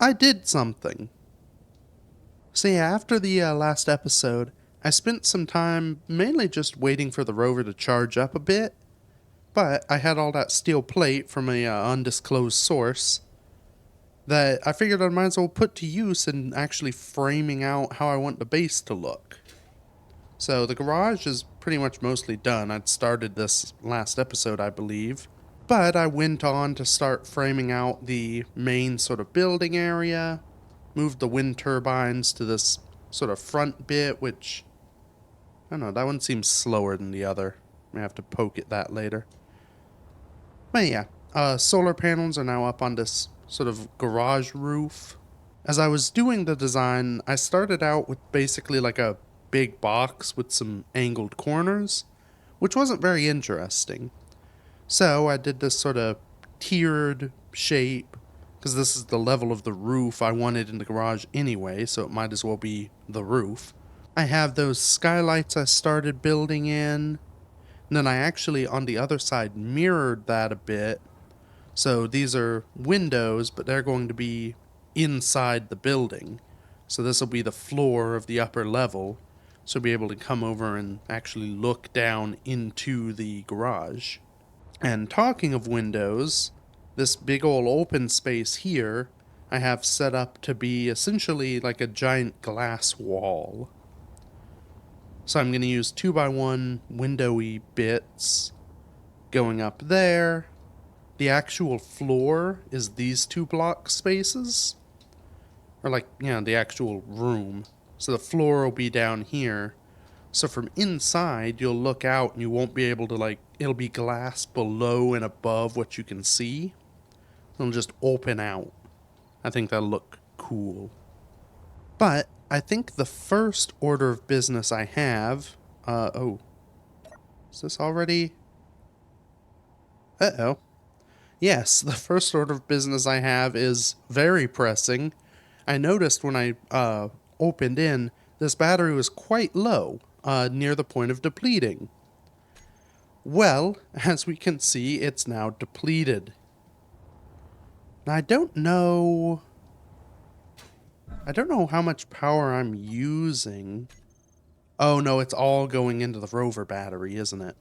I did something. So yeah, after the last episode, I spent some time mainly just waiting for the rover to charge up a bit, but I had all that steel plate from a undisclosed source that I figured I might as well put to use in actually framing out how I want the base to look. So the garage is pretty much mostly done. I'd started this last episode, I believe. But I went on to start framing out the main sort of building area, moved the wind turbines to this sort of front bit, which, I don't know, that one seems slower than the other. May have to poke at that later. But yeah, solar panels are now up on this sort of garage roof. As I was doing the design, I started out with basically like a big box with some angled corners, which wasn't very interesting. So I did this sort of tiered shape, because this is the level of the roof I wanted in the garage anyway, so it might as well be the roof. I have those skylights I started building in, and then I actually, on the other side, mirrored that a bit. So these are windows, but they're going to be inside the building. So this will be the floor of the upper level. So you'll be able to come over and actually look down into the garage. And talking of windows, this big old open space here, I have set up to be essentially like a giant glass wall. So I'm going to use 2x1 windowy bits going up there. The actual floor is these 2 block spaces. Or like, the actual room. So the floor will be down here. So from inside, you'll look out and you won't be able to it'll be glass below and above what you can see. It'll just open out. I think that'll look cool. But I think the first order of business I have, is this already? Uh-oh. Yes, the first order of business I have is very pressing. I noticed when I opened in, this battery was quite low, near the point of depleting. Well, as we can see, it's now depleted. Now, I don't know how much power I'm using. Oh no, it's all going into the rover battery, isn't it?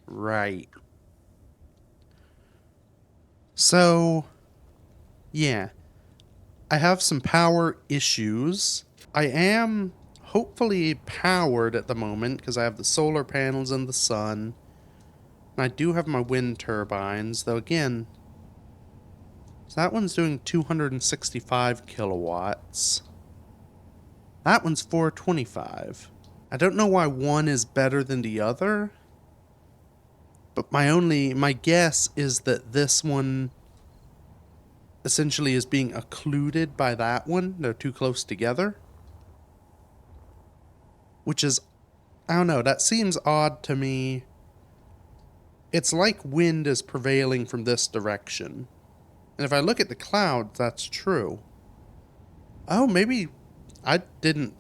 Right. So, yeah. I have some power issues. I am hopefully powered at the moment because I have the solar panels and the sun. And I do have my wind turbines, though again, so that one's doing 265 kilowatts. That one's 425. I don't know why one is better than the other, but my guess is that this one essentially is being occluded by that one. They're too close together. Which is, I don't know, that seems odd to me. It's like wind is prevailing from this direction. And if I look at the clouds, that's true. Oh, maybe I didn't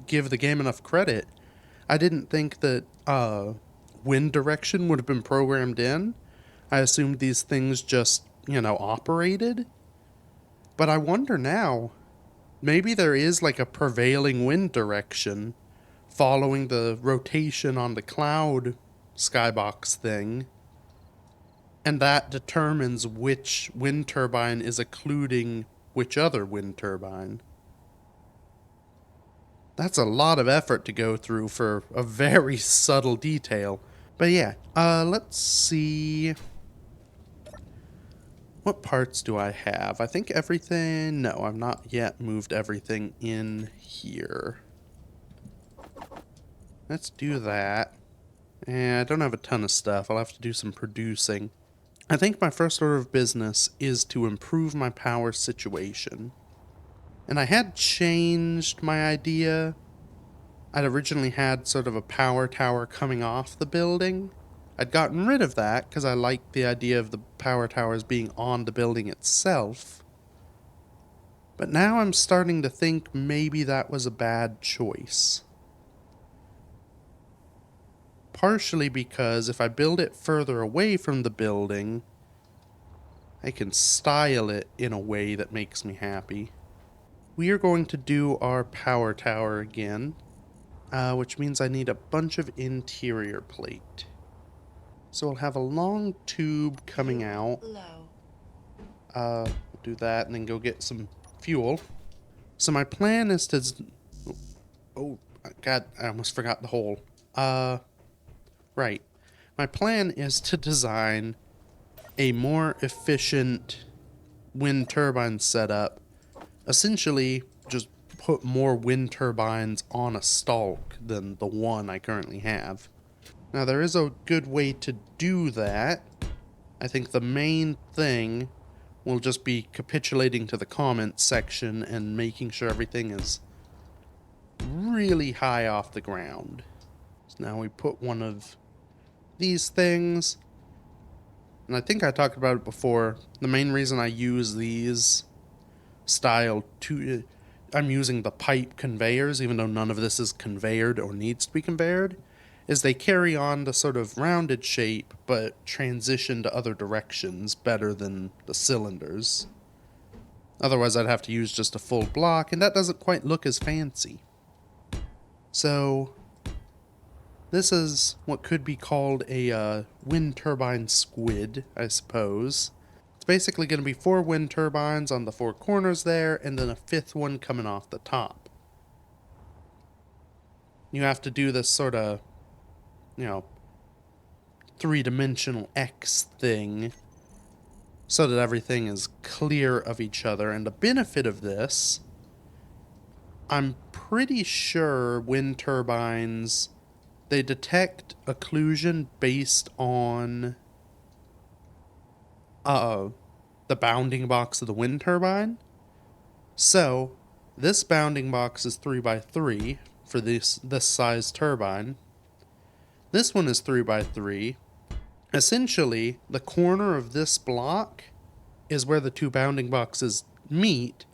give the game enough credit. I didn't think that wind direction would have been programmed in. I assumed these things just, operated. But I wonder now, maybe there is like a prevailing wind direction following the rotation on the cloud skybox thing. And that determines which wind turbine is occluding which other wind turbine. That's a lot of effort to go through for a very subtle detail. But yeah, let's see. What parts do I have? I think everything... No, I've not yet moved everything in here. Let's do that. And I don't have a ton of stuff. I'll have to do some producing. I think my first order of business is to improve my power situation. And I had changed my idea. I'd originally had sort of a power tower coming off the building. I'd gotten rid of that because I liked the idea of the power towers being on the building itself. But now I'm starting to think maybe that was a bad choice. Partially because if I build it further away from the building, I can style it in a way that makes me happy. We are going to do our power tower again, which means I need a bunch of interior plate. So we'll have a long tube coming out. We'll do that and then go get some fuel. So my plan is to... Oh, God, I almost forgot the hole. Right. My plan is to design a more efficient wind turbine setup. Essentially, just put more wind turbines on a stalk than the one I currently have. Now, there is a good way to do that. I think the main thing will just be capitulating to the comments section and making sure everything is really high off the ground. So now we put one of these things, and I think I talked about it before. The main reason I use these I'm using the pipe conveyors, even though none of this is conveyored or needs to be conveyored, is they carry on the sort of rounded shape, but transition to other directions better than the cylinders. Otherwise, I'd have to use just a full block, and that doesn't quite look as fancy. So, this is what could be called a wind turbine squid, I suppose. It's basically going to be 4 wind turbines on the 4 corners there, and then a 5th one coming off the top. You have to do this sort of, 3-dimensional X thing so that everything is clear of each other. And the benefit of this, I'm pretty sure wind turbines, they detect occlusion based on the bounding box of the wind turbine. So this bounding box is 3x3 for this size turbine. This one is 3x3. Essentially, the corner of this block is where the 2 bounding boxes meet,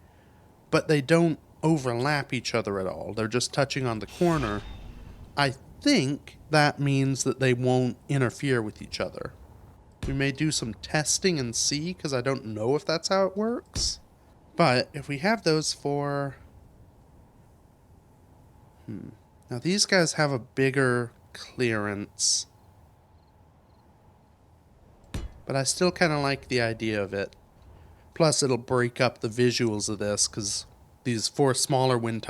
but they don't overlap each other at all. They're just touching on the corner. I think that means that they won't interfere with each other. We may do some testing and see, because I don't know if that's how it works. But if we have those 4... Now these guys have a bigger clearance, but I still kind of like the idea of it. Plus, it'll break up the visuals of this, because these 4 smaller wind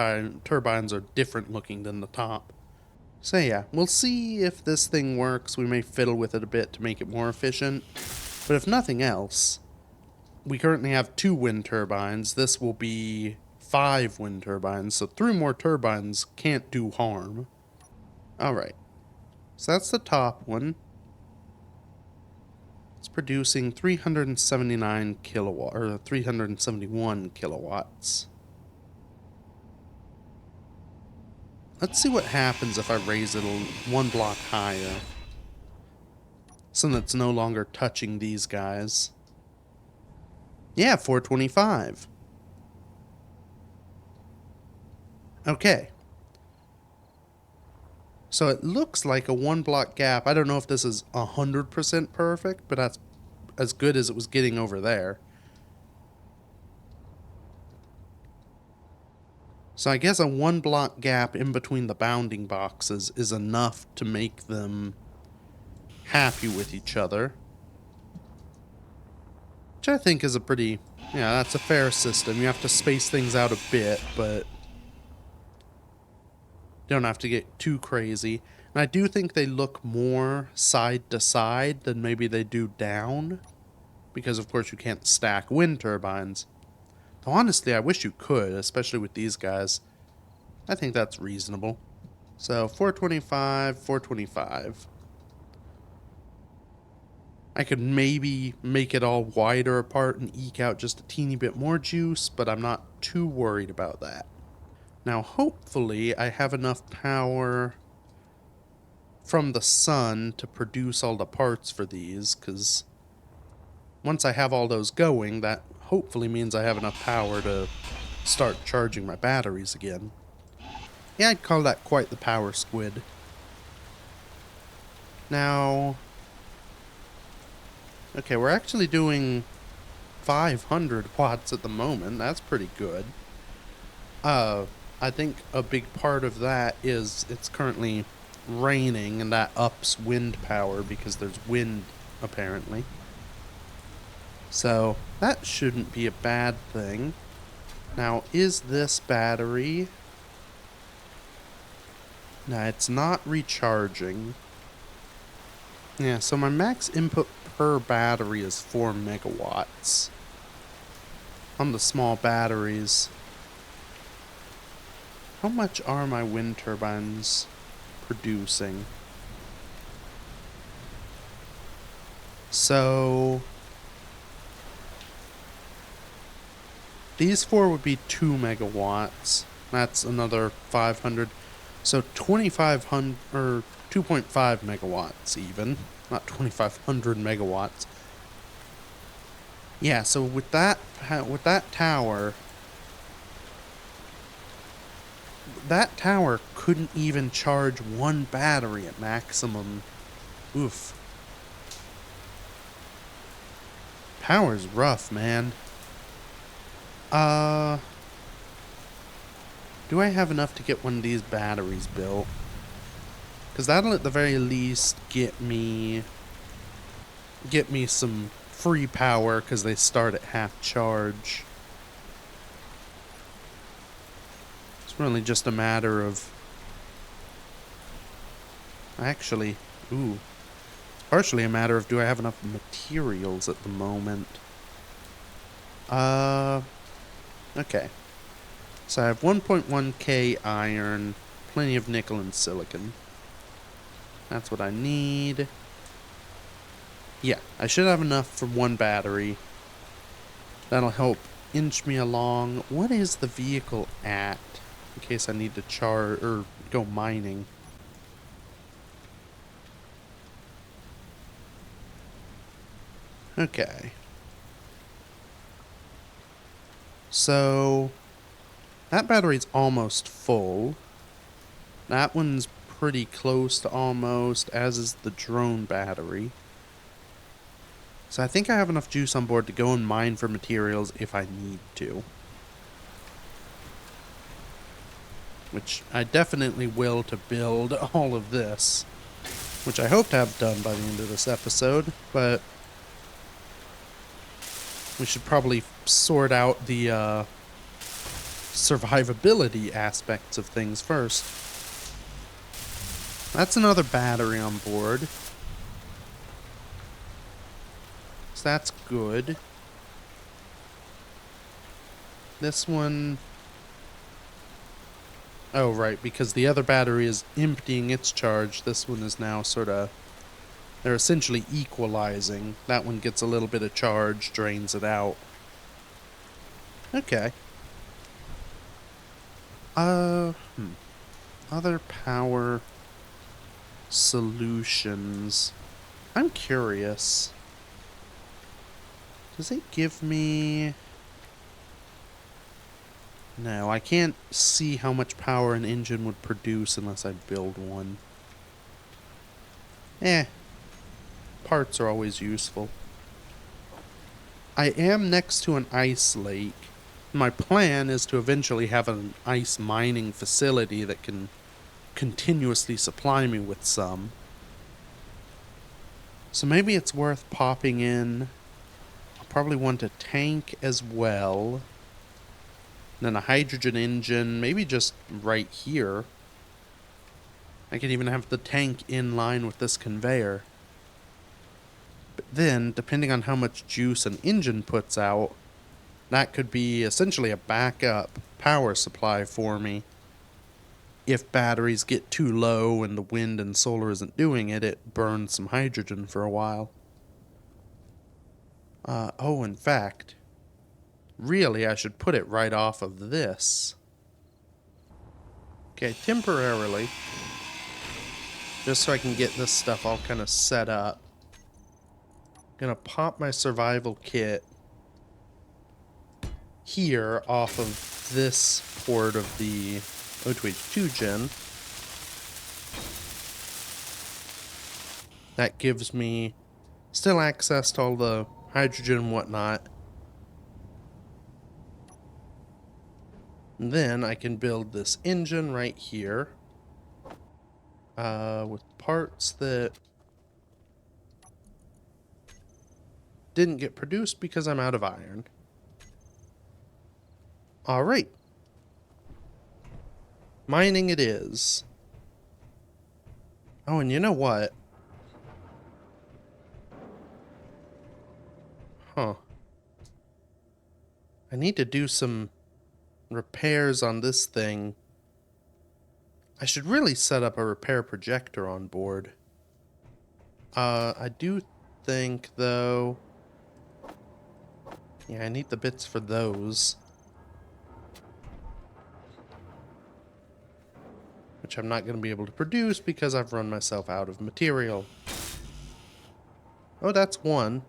turbines are different looking than the top. So yeah, we'll see if this thing works. We may fiddle with it a bit to make it more efficient. But if nothing else, we currently have 2 wind turbines. This will be 5 wind turbines, so 3 more turbines can't do harm. Alright, so that's the top one. It's producing 379 kilowatt, or 371 kilowatts. Let's see what happens if I raise it 1 block higher, so that it's no longer touching these guys. Yeah, 425. Okay. So it looks like a 1 block gap. I don't know if this is 100% perfect, but that's as good as it was getting over there. So I guess a 1 block gap in between the bounding boxes is enough to make them happy with each other. Which I think is a pretty... yeah, that's a fair system. You have to space things out a bit, but... you don't have to get too crazy. And I do think they look more side to side than maybe they do down. Because of course you can't stack wind turbines. Though honestly, I wish you could, especially with these guys. I think that's reasonable. So 425, 425. I could maybe make it all wider apart and eke out just a teeny bit more juice, but I'm not too worried about that. Now hopefully I have enough power from the sun to produce all the parts for these, because once I have all those going, that hopefully means I have enough power to start charging my batteries again. Yeah, I'd call that quite the power squid. Now... okay, we're actually doing 500 watts at the moment. That's pretty good. I think a big part of that is it's currently raining, and that ups wind power because there's wind, apparently. So, that shouldn't be a bad thing. Now, is this battery... Nah, it's not recharging. Yeah, so my max input per battery is 4 megawatts. On the small batteries. How much are my wind turbines producing? So... these 4 would be 2 megawatts. That's another 500. So 2,500, or 2.5 megawatts even. Not 2,500 megawatts. Yeah, so with that tower... that tower couldn't even charge one battery at maximum. Oof. Power's rough, man. Do I have enough to get one of these batteries built? Because that'll at the very least get me some free power, because they start at half charge. It's really just a matter of... actually, ooh. It's partially a matter of, do I have enough materials at the moment? Okay. So I have 1.1k iron, plenty of nickel and silicon. That's what I need. Yeah, I should have enough for one battery. That'll help inch me along. What is the vehicle at? In case I need to charge or go mining. Okay. So, that battery's almost full. That one's pretty close to almost, as is the drone battery. So I think I have enough juice on board to go and mine for materials if I need to. Which I definitely will to build all of this. Which I hope to have done by the end of this episode, but... we should probably sort out the survivability aspects of things first. That's another battery on board. So that's good. This one... oh, right, because the other battery is emptying its charge. This one is now sort of... they're essentially equalizing. That one gets a little bit of charge, drains it out. Okay. Other power solutions. I'm curious. Does it give me... no, I can't see how much power an engine would produce unless I build one. Parts are always useful. I am next to an ice lake. My plan is to eventually have an ice mining facility that can continuously supply me with some. So maybe it's worth popping in. I'll probably want a tank as well. Then a hydrogen engine, maybe just right here. I could even have the tank in line with this conveyor. But then, depending on how much juice an engine puts out, that could be essentially a backup power supply for me. If batteries get too low and the wind and solar isn't doing it, it burns some hydrogen for a while. Oh, in fact, really I should put it right off of this. Okay, temporarily. Just so I can get this stuff all kind of set up. Gonna pop my survival kit here off of this port of the O2H2 gen. That gives me still access to all the hydrogen and whatnot, And then I can build this engine right here with parts that didn't get produced because I'm out of iron. All right. Mining it is. Oh, and you know what? Huh. I need to do some repairs on this thing. I should really set up a repair projector on board. I do think, though... Yeah, I need the bits for those. Which I'm not going to be able to produce because I've run myself out of material. Oh, that's one.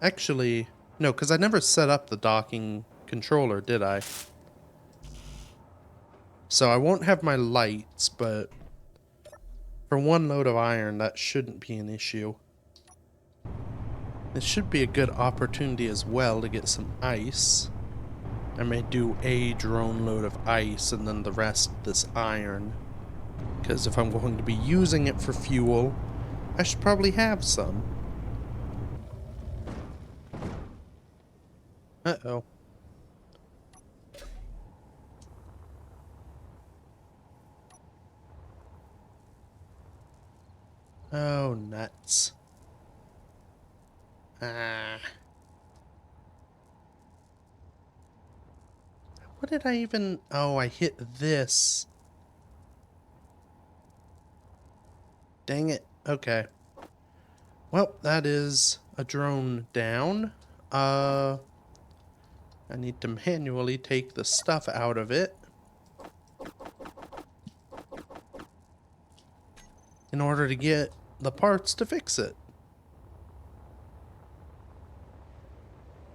Actually, no, because I never set up the docking controller, did I? So I won't have my lights, but for one load of iron, that shouldn't be an issue. This should be a good opportunity as well to get some ice. I may do a drone load of ice and then the rest this iron. Because if I'm going to be using it for fuel, I should probably have some. Uh-oh. Oh, nuts. Ah. What did I even... Oh, I hit this. Dang it. Okay. Well, that is a drone down. I need to manually take the stuff out of it in order to get the parts to fix it.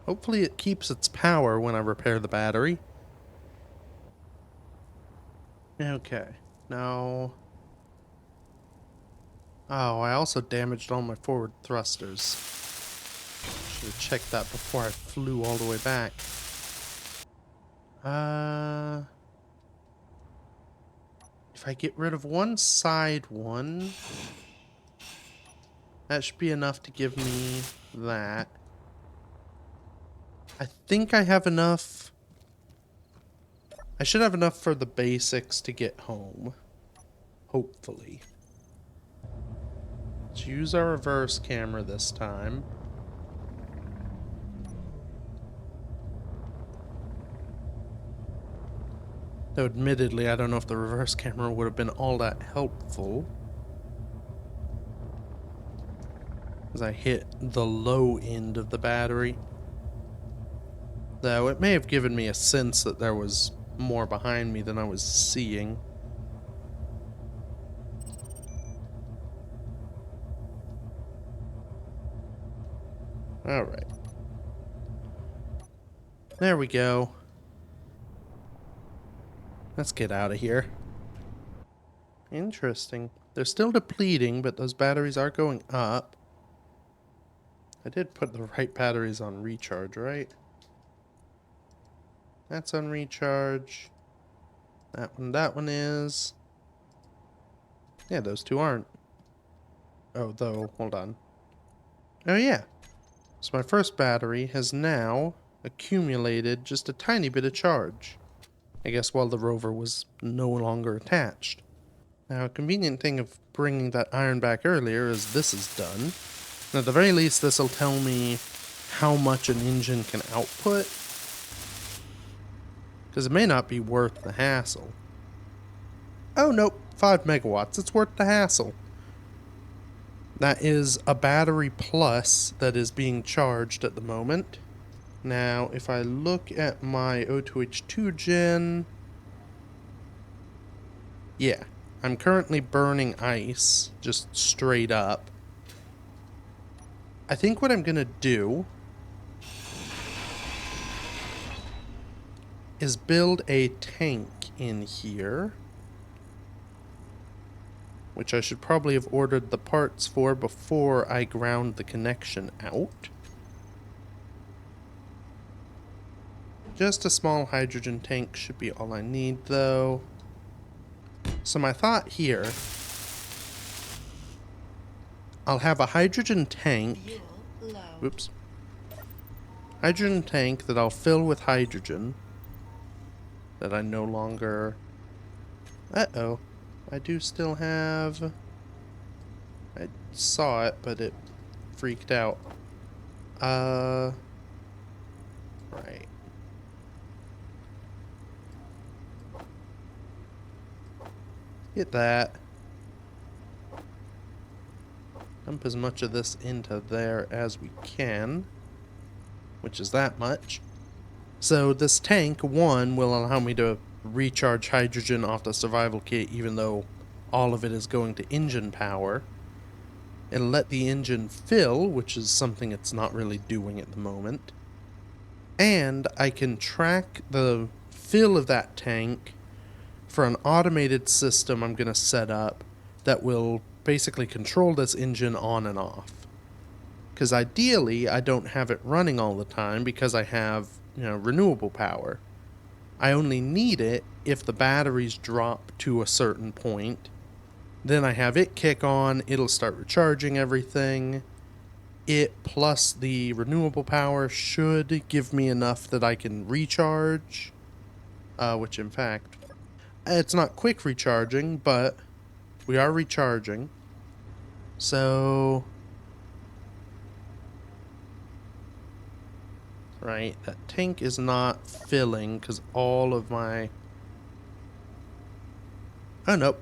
Hopefully it keeps its power when I repair the battery. Okay. Now... Oh, I also damaged all my forward thrusters. Should have checked that before I flew all the way back. If I get rid of one side one, that should be enough to give me that. I think I have enough. I should have enough for the basics to get home. Hopefully. Let's use our reverse camera this time. Though admittedly, I don't know if the reverse camera would have been all that helpful. As I hit the low end of the battery. Though it may have given me a sense that there was more behind me than I was seeing. Alright. There we go. Let's get out of here. Interesting. They're still depleting, but those batteries are going up. I did put the right batteries on recharge, right? That's on recharge. That one is. Yeah, those two aren't. Oh, though, hold on. Oh, yeah. So my first battery has now accumulated just a tiny bit of charge. I guess while the rover was no longer attached. Now, a convenient thing of bringing that iron back earlier is this is done. And at the very least, this will tell me how much an engine can output. Because it may not be worth the hassle. Oh, nope. 5 megawatts. It's worth the hassle. That is a battery plus that is being charged at the moment. Now, if I look at my O2H2 gen... Yeah, I'm currently burning ice, just straight up. I think what I'm gonna do is build a tank in here, which I should probably have ordered the parts for before I ground the connection out. Just a small hydrogen tank should be all I need, though. So my thought here, I'll have a hydrogen tank. Oops. Hydrogen tank that I'll fill with hydrogen. That I no longer... Uh-oh. I do still have... I saw it, but it freaked out. Right. Get that. Dump as much of this into there as we can, which is that much. So this tank, one, will allow me to recharge hydrogen off the survival kit, even though all of it is going to engine power. It'll let the engine fill, which is something it's not really doing at the moment. And I can track the fill of that tank for an automated system I'm going to set up that will basically control this engine on and off. Because ideally, I don't have it running all the time because I have, renewable power. I only need it if the batteries drop to a certain point. Then I have it kick on, it'll start recharging everything. It plus the renewable power should give me enough that I can recharge. Which in fact, it's not quick recharging, but we are recharging. So... Right, that tank is not filling because all of my... Oh, nope.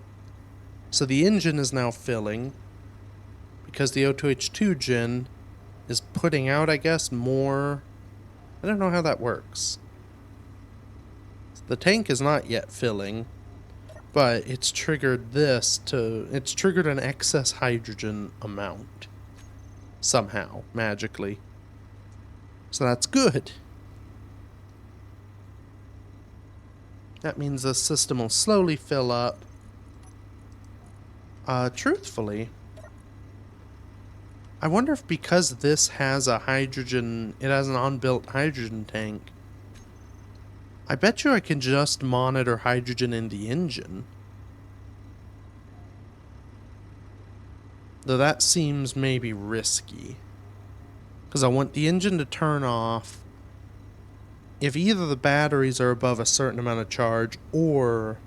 So the engine is now filling because the O2H2 gen is putting out, I guess, more... I don't know how that works. The tank is not yet filling, but it's triggered this to... It's triggered an excess hydrogen amount. Somehow, magically. So that's good. That means the system will slowly fill up. Truthfully, I wonder if because this has a hydrogen, it has an unbuilt hydrogen tank, I bet you I can just monitor hydrogen in the engine. Though that seems maybe risky. Because I want the engine to turn off if either the batteries are above a certain amount of charge or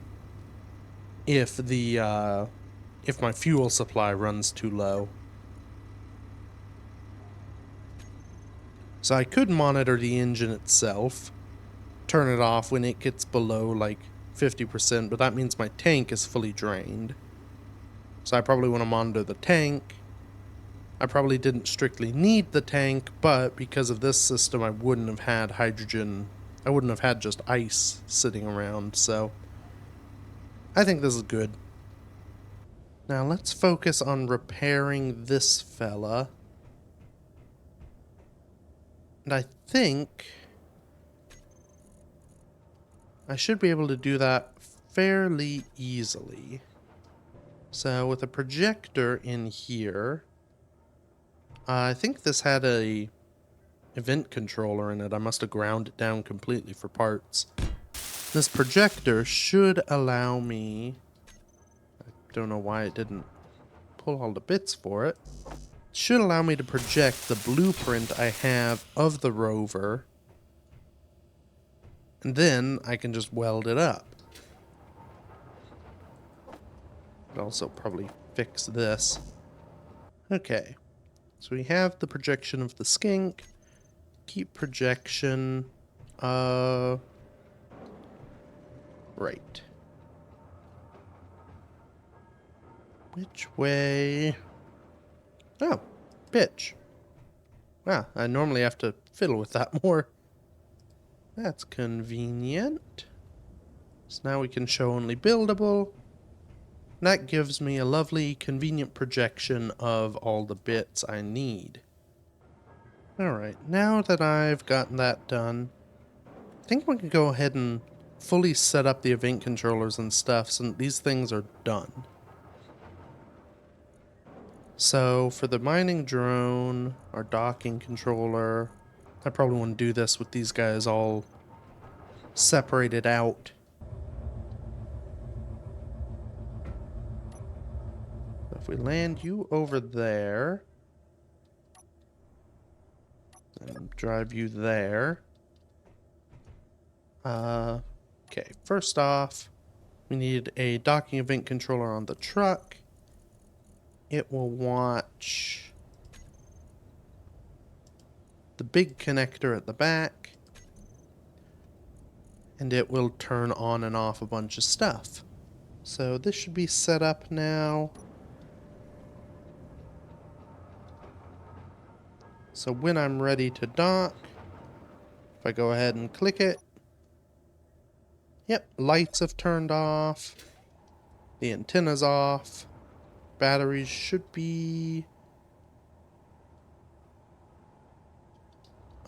if the if my fuel supply runs too low. So I could monitor the engine itself, turn it off when it gets below like 50%, but that means my tank is fully drained. So I probably want to monitor the tank. I probably didn't strictly need the tank, but because of this system I wouldn't have had hydrogen. I wouldn't have had just ice sitting around, so I think this is good. Now let's focus on repairing this fella. And I think I should be able to do that fairly easily. So with a projector in here, I think this had a event controller in it. I must have ground it down completely for parts. This projector should allow me... I don't know why it didn't pull all the bits for it. It should allow me to project the blueprint I have of the rover. And then I can just weld it up. I'd also probably fix this. Okay. So we have the projection of the skink. Keep projection. Right. Which way? Oh, pitch. Wow, I normally have to fiddle with that more. That's convenient. So now we can show only buildable. That gives me a lovely, convenient projection of all the bits I need. Alright, now that I've gotten that done, I think we can go ahead and fully set up the event controllers and stuff so these things are done. So for the mining drone, our docking controller, I probably want to do this with these guys all separated out. If we land you over there and drive you there. Okay, first off, we need a docking event controller on the truck. It will watch the big connector at the back, and it will turn on and off a bunch of stuff. So this should be set up now. So when I'm ready to dock, if I go ahead and click it, yep, lights have turned off, the antenna's off, batteries should be,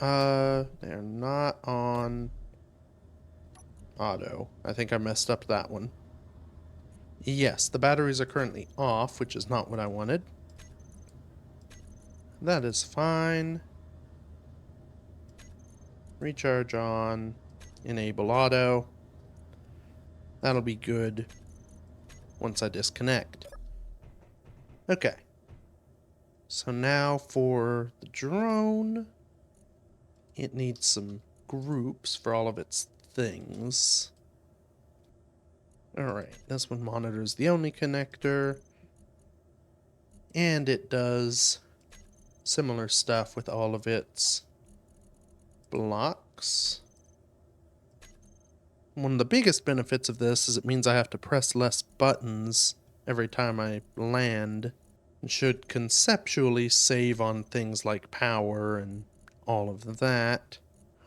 they're not on auto. I think I messed up that one. Yes, the batteries are currently off, which is not what I wanted. That is fine. Recharge on, enable auto. That'll be good once I disconnect. Okay. So now for the drone, it needs some groups for all of its things. Alright, this one monitors the only connector. And it does similar stuff with all of its blocks. One of the biggest benefits of this is it means I have to press less buttons every time I land, and should conceptually save on things like power and all of that.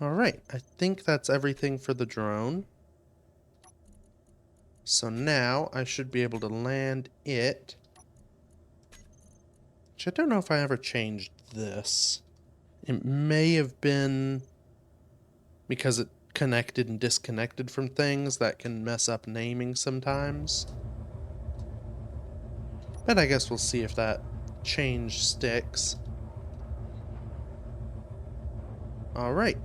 Alright, I think that's everything for the drone. So now I should be able to land it. Which I don't know if I ever changed this. It may have been because it connected and disconnected from things that can mess up naming sometimes. But I guess we'll see if that change sticks. Alright.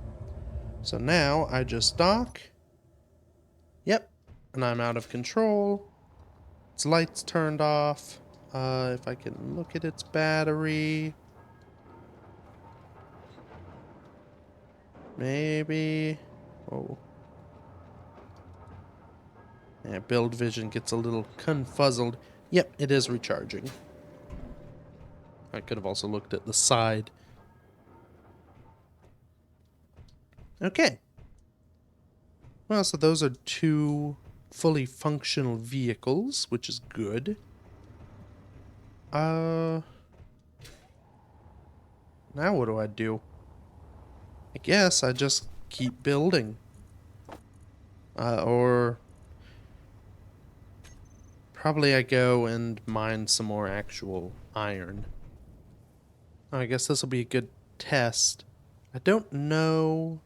So now I just dock. Yep. And I'm out of control. Its lights turned off. If I can look at its battery. Maybe. Oh. Yeah, build vision gets a little confuzzled. Yep, it is recharging. I could have also looked at the side. Okay. Well, so those are two fully functional vehicles, which is good. Now what do? I guess I just keep building. Or probably I go and mine some more actual iron. I guess this will be a good test. I don't know.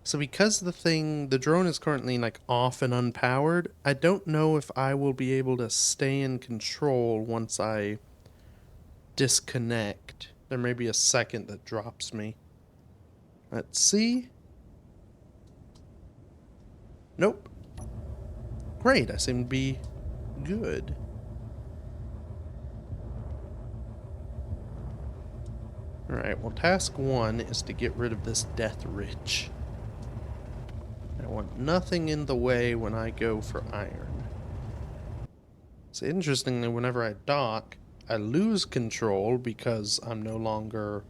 So because the drone is currently like off and unpowered, I don't know if I will be able to stay in control once I disconnect. There may be a second that drops me. Let's see. Nope. Great, I seem to be good. Alright, well task 1 is to get rid of this death ridge. I want nothing in the way when I go for iron. So interestingly, whenever I dock, I lose control because I'm no longer...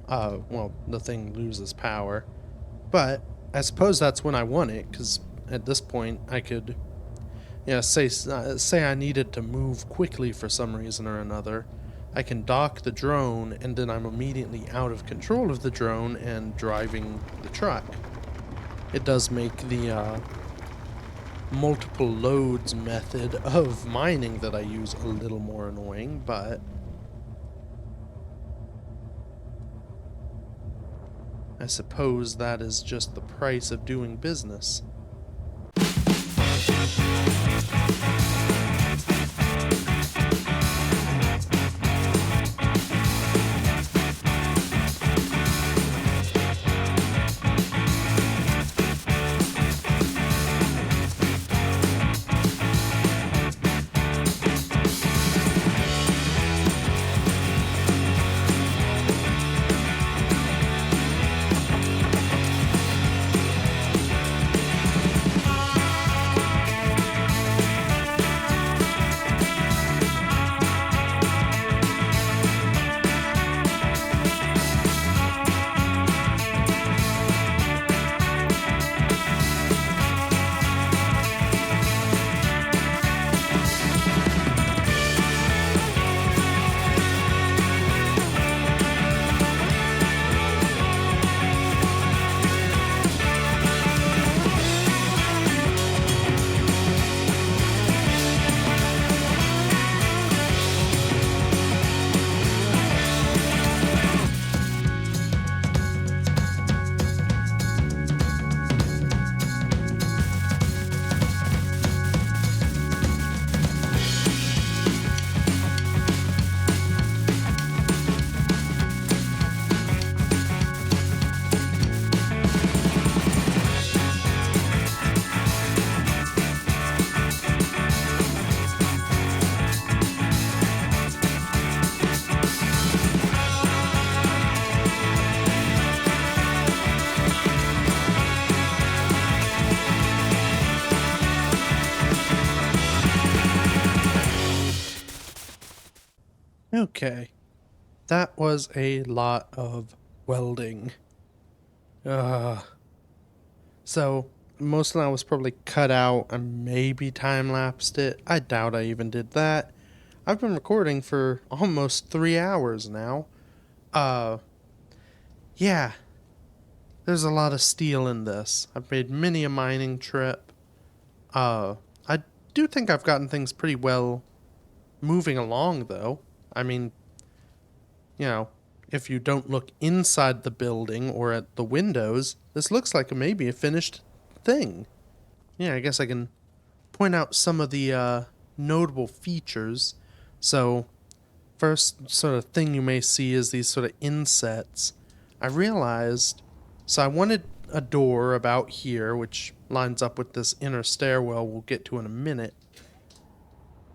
well, the thing loses power. But I suppose that's when I want it, because at this point I could... Yeah, say I needed to move quickly for some reason or another. I can dock the drone, and then I'm immediately out of control of the drone and driving the truck. It does make the multiple loads method of mining that I use a little more annoying, but I suppose that is just the price of doing business. Okay. That was a lot of welding. Uh, so most of that was probably cut out and maybe time-lapsed it. I doubt I even did that. I've been recording for almost 3 hours now. Uh, yeah, there's a lot of steel in this. I've made many a mining trip. I do think I've gotten things pretty well moving along, though. I mean, you know, if you don't look inside the building or at the windows, this looks like maybe a finished thing. Yeah, I guess I can point out some of the notable features. So, first sort of thing you may see is these sort of insets. I realized, so I wanted a door about here, which lines up with this inner stairwell we'll get to in a minute.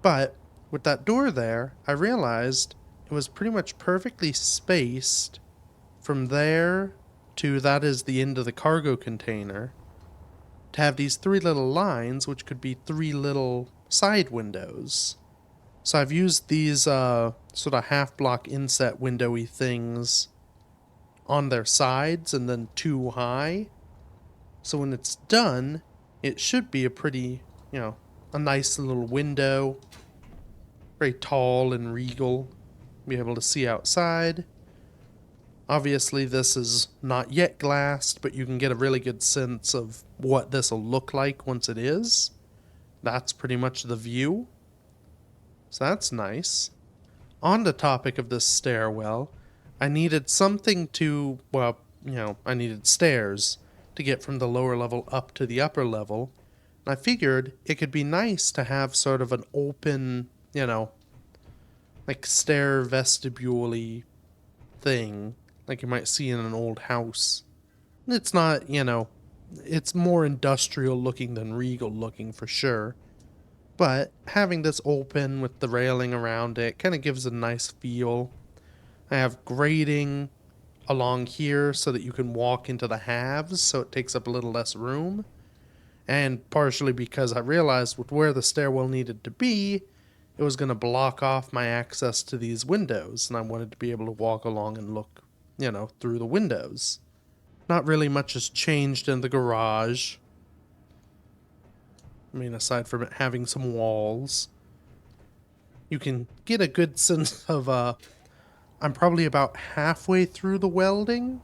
But with that door there, I realized it was pretty much perfectly spaced from there to that is the end of the cargo container to have these 3 little lines, which could be 3 little side windows. So I've used these sort of half-block inset windowy things on their sides and then 2 high. So when it's done, it should be a pretty, a nice little window. Very tall and regal. Be able to see outside. Obviously this is not yet glassed, but you can get a really good sense of what this will look like once it is. That's pretty much the view. So that's nice. On the topic of this stairwell, I needed something to, I needed stairs to get from the lower level up to the upper level. And I figured it could be nice to have sort of an open, like stair vestibule thing, like you might see in an old house. It's not, it's more industrial looking than regal looking for sure. But having this open with the railing around it kind of gives a nice feel. I have grating along here so that you can walk into the halves, so it takes up a little less room. And partially because I realized with where the stairwell needed to be, it was going to block off my access to these windows, and I wanted to be able to walk along and look, through the windows. Not really much has changed in the garage. I mean, aside from it having some walls. You can get a good sense of, I'm probably about halfway through the welding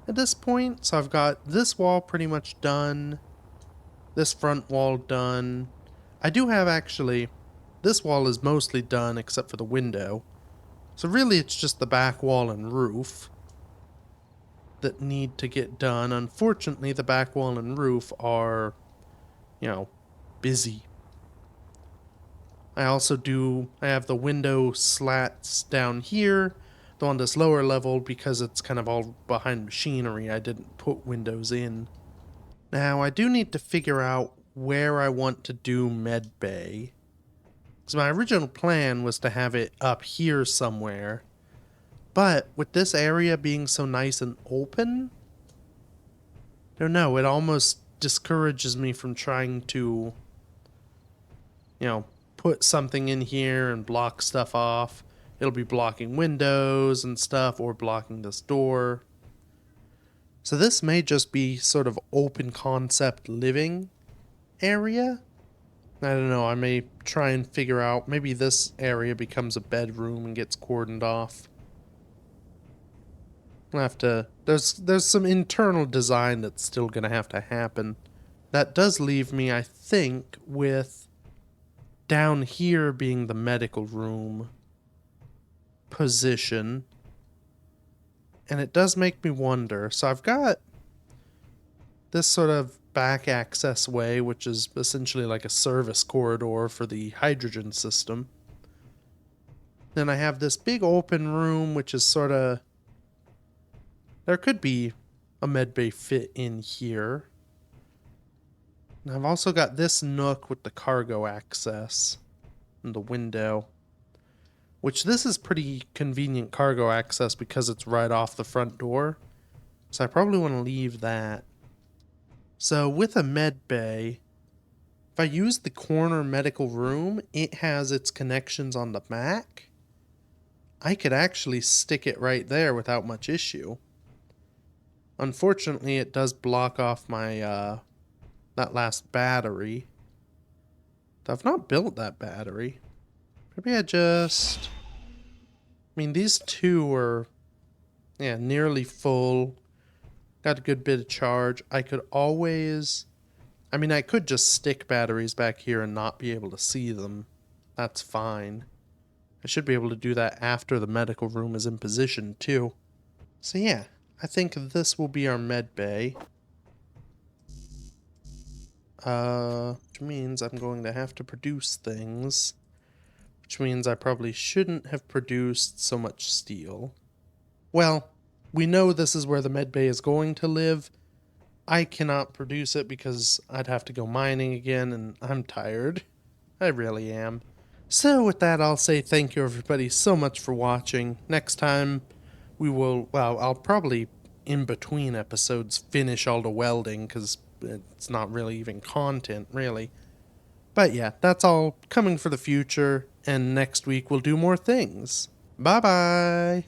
at this point. So I've got this wall pretty much done. This front wall done. I do have actually, this wall is mostly done except for the window. So really it's just the back wall and roof that need to get done. Unfortunately, the back wall and roof are, busy. I have the window slats down here, though on this lower level, because it's kind of all behind machinery, I didn't put windows in. Now, I do need to figure out where I want to do med bay. Because my original plan was to have it up here somewhere. But with this area being so nice and open, I don't know, it almost discourages me from trying to, put something in here and block stuff off. It'll be blocking windows and stuff, or blocking this door. So this may just be sort of open concept living area. I don't know, I may try and figure out, maybe this area becomes a bedroom and gets cordoned off. I'll have to, there's some internal design that's still gonna have to happen. That does leave me, I think, with down here being the medical room position. And it does make me wonder. So I've got this sort of back access way, which is essentially like a service corridor for the hydrogen system. Then I have this big open room, which is sort of, there could be a medbay fit in here. And I've also got this nook with the cargo access and the window, which this is pretty convenient cargo access because it's right off the front door. So I probably want to leave that. So with a med bay, if I use the corner medical room, it has its connections on the back. I could actually stick it right there without much issue. Unfortunately, it does block off my, that last battery. I've not built that battery. Maybe I mean, these two are, yeah, nearly full. Got a good bit of charge. I could just stick batteries back here and not be able to see them. That's fine. I should be able to do that after the medical room is in position, too. So yeah, I think this will be our med bay. Which means I'm going to have to produce things. Which means I probably shouldn't have produced so much steel. Well, we know this is where the med bay is going to live. I cannot produce it because I'd have to go mining again, and I'm tired. I really am. So with that, I'll say thank you everybody so much for watching. Next time, I'll probably, in between episodes, finish all the welding, because it's not really even content, really. But yeah, that's all coming for the future, and next week we'll do more things. Bye-bye!